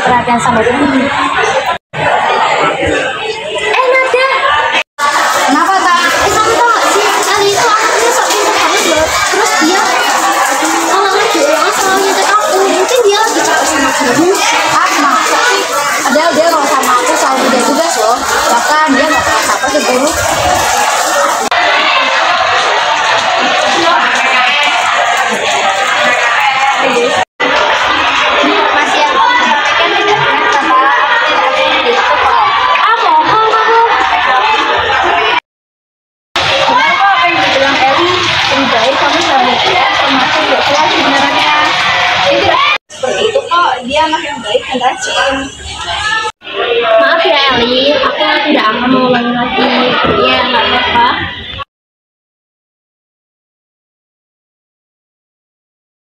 perhatian sama dia. Nada. Kenapa tak? Kamu tau gak sih, Ali itu anaknya sok pintar banget loh. Terus dia di ulangan selalu nyontek aku. Mungkin dia lagi capek sama guru. Masa sih? Padahal dia kalau sama aku selalu kerja tugas loh. Bahkan dia nggak pernah apa ke guru. Masih yang kamu sampaikan tidak benar, Bapak. Aku tidak seperti itu kok. Mohon kamu. Benar kok apa yang dibilang Eli. Lebih baik kamu sampaikan sama aku jelas sebenarnya. Dia tidak seperti itu kok. Dia anak yang baik dan rajin. Maaf ya Eli, aku tidak akan mengulangi lagi. Iya, nggak